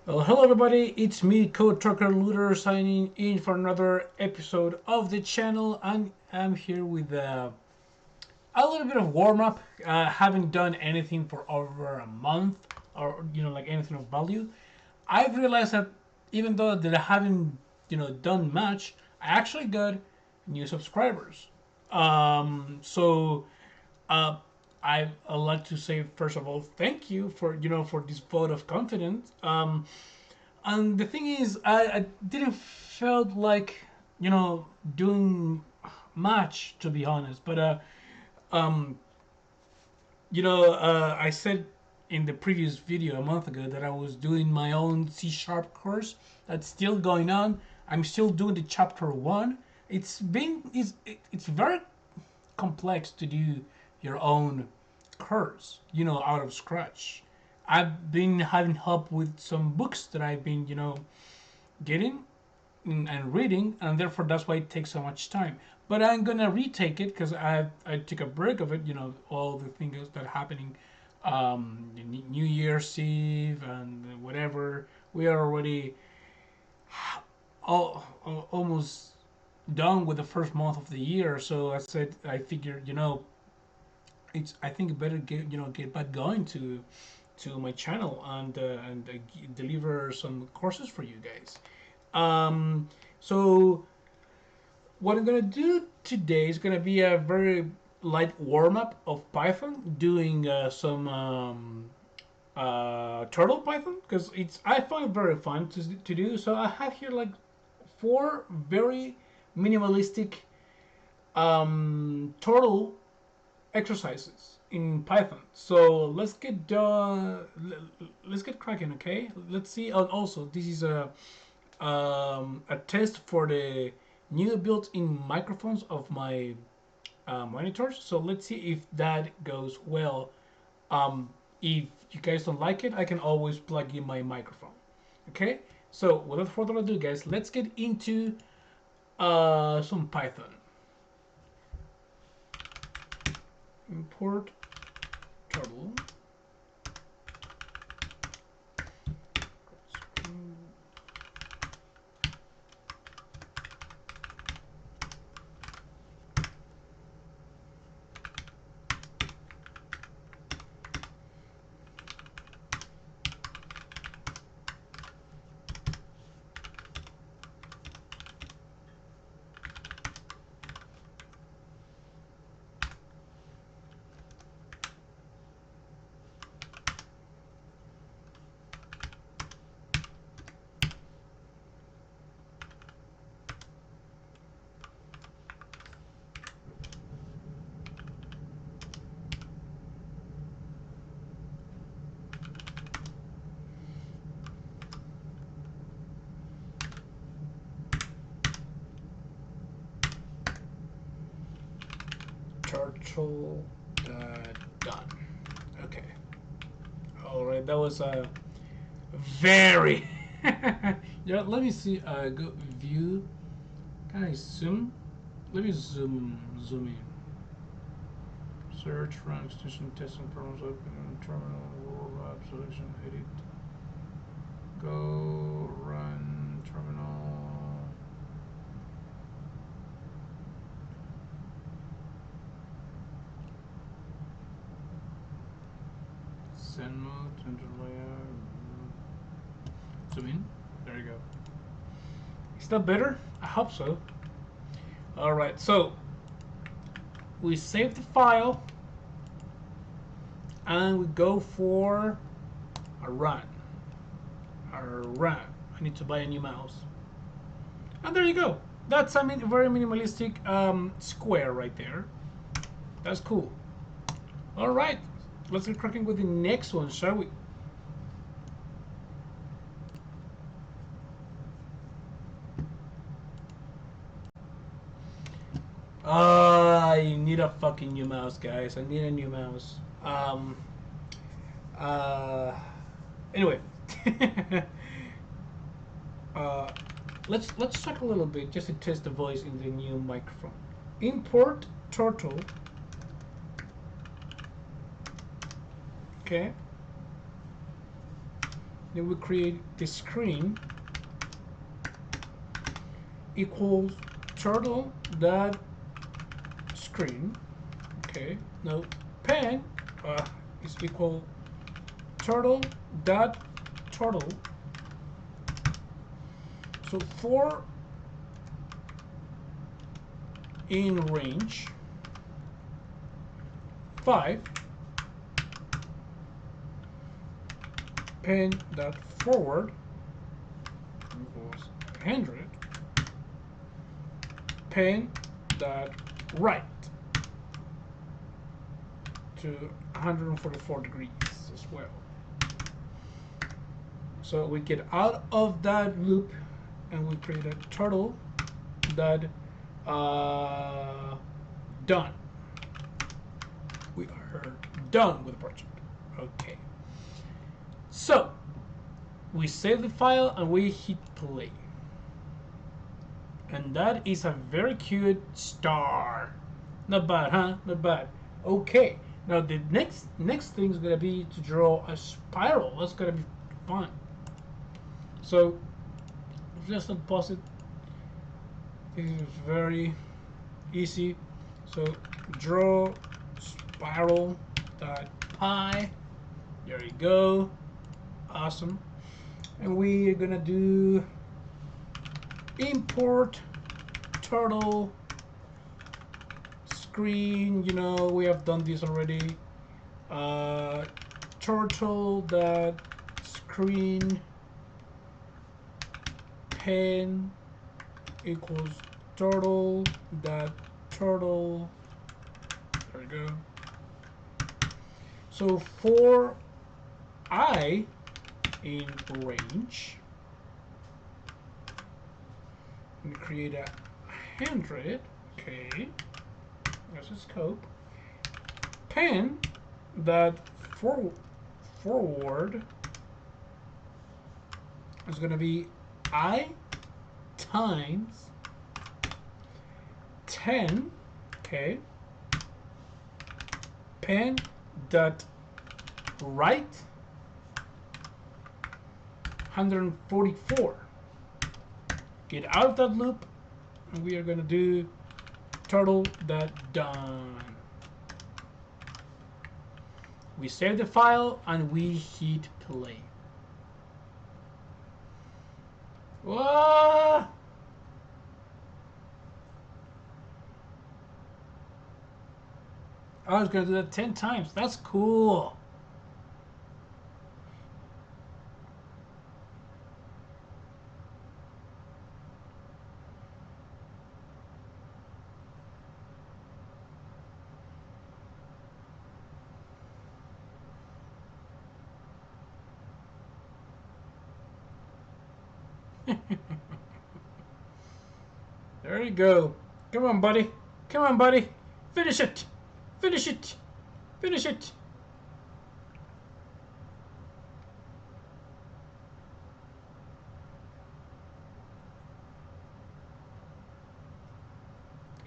Well, hello everybody, it's me, Code Trucker Looter, signing in for another episode of the channel. I'm here with a little bit of warm up. Haven't done anything for over a month, or like anything of value. I've realized that even though that I haven't done much, I actually got new subscribers. So uh, I'd like to say first of all, thank you for for this vote of confidence. And the thing is, I didn't felt like doing much, to be honest. But um, I said in the previous video a month ago that I was doing my own C# course. That's still going on. I'm still doing the chapter one. It's very complex to do your own course, out of scratch. I've been having help with some books that I've been, getting and reading, and therefore that's why it takes so much time. But I'm gonna retake it because I took a break of it. All the things that are happening, New Year's Eve and whatever. We are already almost done with the first month of the year. So I figured, it's I think better get back going to my channel and deliver some courses for you guys. So what I'm gonna do today is gonna be a very light warm up of Python, doing some turtle Python because it's I find it very fun to do. So I have here like four very minimalistic turtle exercises in Python. So let's get done. Let's get cracking, okay? Let's see. Also, this is a test for the new built-in microphones of my monitors. So let's see if that goes well. If you guys don't like it, I can always plug in my microphone. Okay. So without further ado, guys, let's get into some Python. Import turtle. Turtle done. Okay. All right. That was a very. Yeah. Let me see. Go view. Can I zoom? Let me zoom in. Search, run extension, testing programs, open terminal, world app selection, edit. Go run terminal. Send mode, enter layout. Zoom in. There you go. Is that better? I hope so. Alright, so we save the file and we go for a run. A run. I need to buy a new mouse. And there you go. That's a very minimalistic square right there. That's cool. Alright, let's get cracking with the next one, shall we? I need a fucking new mouse, guys. I need a new mouse. Uh, anyway, uh, let's talk a little bit just to test the voice in the new microphone. Import turtle. Okay. Then we create the screen equals turtle dot screen. Okay, now pen is equal turtle dot turtle. So for in range 5 pen dot forward equals 100 pen dot right to 144 degrees as well. So we get out of that loop and we create a turtle that done. We are done with the project. Okay. So we save the file and we hit play. And that is a very cute star. Not bad, huh? Not bad. Okay. Now the next thing is gonna be to draw a spiral. That's gonna be fun. So just unpause it. This is very easy. So draw spiral dot pie. There you go. Awesome. And we're gonna do import turtle screen. You know, we have done this already. Turtle dot screen pen equals turtle dot turtle. There we go. So for I in range, we create a 100. Okay, that's the scope. Pen that forward is going to be I times 10. Okay. Pen dot right 144. Get out of that loop and we are going to do turtle dot done. We save the file and we hit play. Whoa! I was going to do that 10 times. That's cool. There you go. Come on, buddy. Come on, buddy. Finish it. Finish it. Finish it.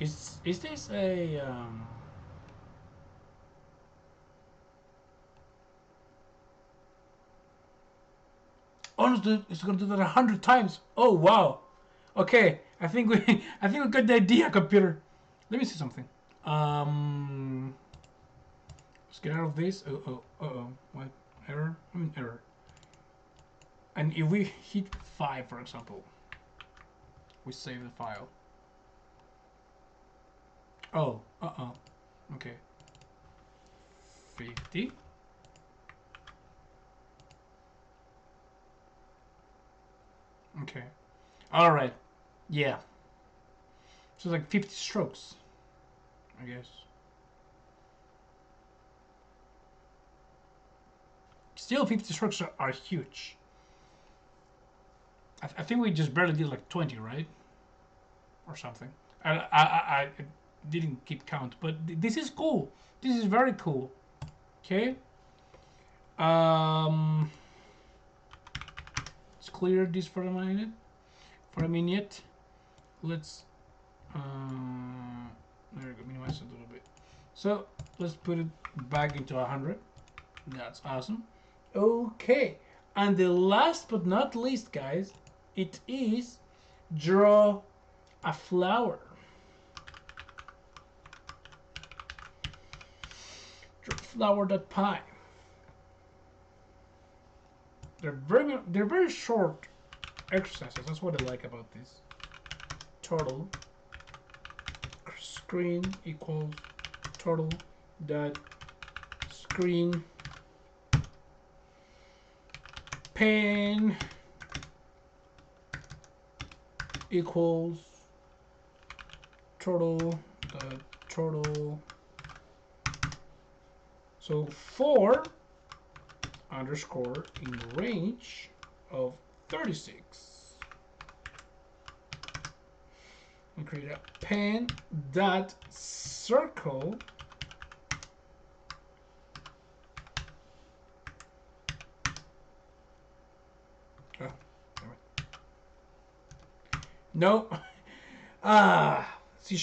Is this a honestly, it's gonna do that 100 times. Oh wow. Okay, I think we I think we got the idea, computer. Let me see something. Let's get out of this. What error? I mean error. And if we hit 5, for example, we save the file. Oh, okay. 50. Okay. All right. Yeah. So it's like 50 strokes, I guess. Still, 50 strokes are huge. I think we just barely did like 20, right? Or something. I didn't keep count, but this is cool. This is very cool. Okay. Let's clear this for a minute. Let's there we go. Minimize it a little bit. So let's put it back into 100. That's awesome. Okay. And the last but not least, guys, it is draw a flower. Draw flower.py. They're very short exercises. That's what I like about this. Total screen equals total dot screen pen equals total dot total. So 4 underscore in range of 36. And create a pen dot circle no. C#.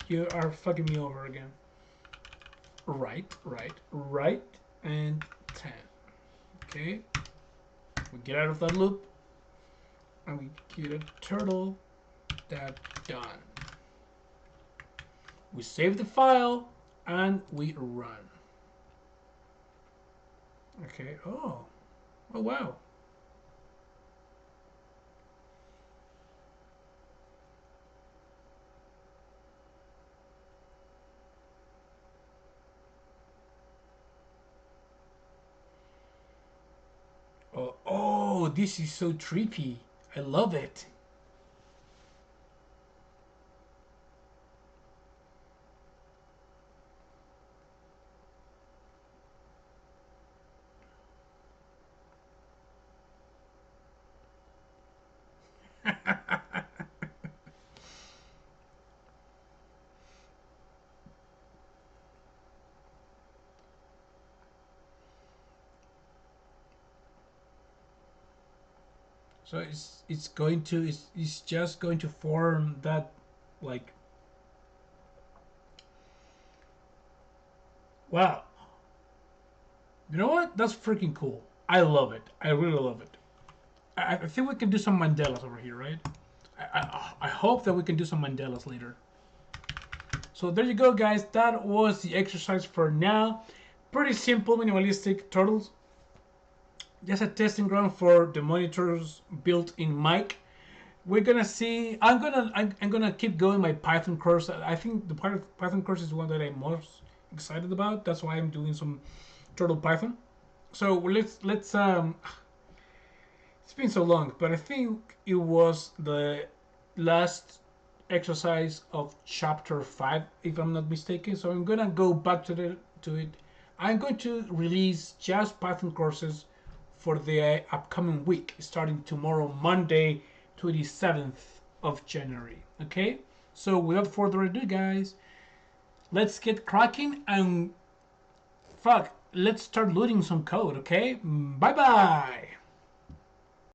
You are fucking me over again. Right, and 10. Okay. We get out of that loop and we get a turtle that done. We save the file and we run. Okay. Oh wow. Oh, this is so trippy. I love it. So it's just going to form that, like, wow. You know what? That's freaking cool. I love it. I really love it. I think we can do some Mandelas over here, right? I hope that we can do some Mandelas later. So there you go, guys. That was the exercise for now. Pretty simple, minimalistic turtles. Just a testing ground for the monitor's built-in mic. We're gonna see. I'm gonna keep going my Python course. I think the Python course is the one that I'm most excited about. That's why I'm doing some Turtle Python. So let's it's been so long, but I think it was the last exercise of chapter 5, if I'm not mistaken. So I'm gonna go back to it. I'm going to release just Python courses for the upcoming week, starting tomorrow, Monday, 27th of January. Okay? So without further ado, guys, let's get cracking and let's start loading some code, okay? Bye bye!